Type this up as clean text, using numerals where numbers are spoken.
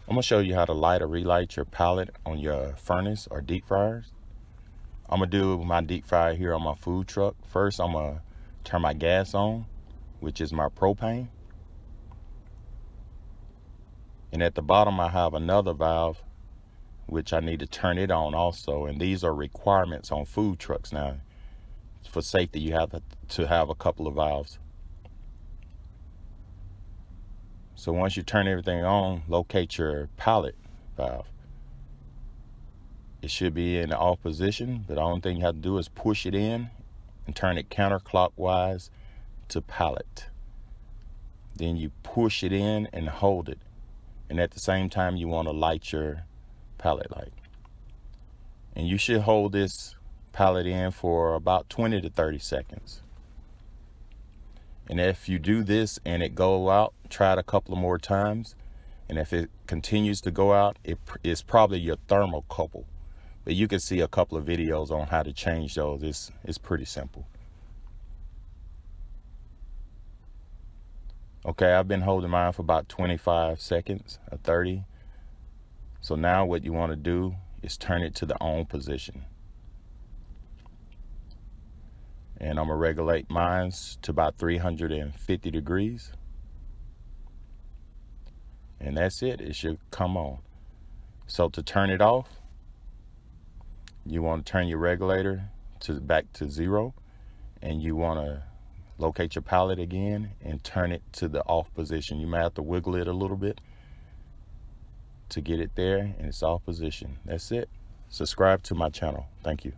I'm going to show you how to light or relight your pallet on your furnace or deep fryers. I'm going to do my deep fryer here on my food truck. First, I'm going to turn my gas on, which is my propane. And at the bottom, I have another valve, which I need to turn it on also. And these are requirements on food trucks now. For safety, you have to have a couple of valves. So once you turn everything on, locate your pallet valve. It should be in the off position, but the only thing you have to do is push it in and turn it counterclockwise to pallet. Then you push it in and hold it. And at the same time, you want to light your pallet light. And you should hold this pallet in for about 20 to 30 seconds. And if you do this and it go out, try it a couple of more times. And if it continues to go out, it's probably your thermocouple. But you can see a couple of videos on how to change those. It's pretty simple. Okay, I've been holding mine for about 25 seconds or 30. So now what you want to do is turn it to the on position. And I'm going to regulate mine to about 350 degrees. And that's it. It should come on. So to turn it off, you want to turn your regulator back to 0. And you want to locate your pallet again and turn it to the off position. You might have to wiggle it a little bit to get it there, and it's off position. That's it. Subscribe to my channel. Thank you.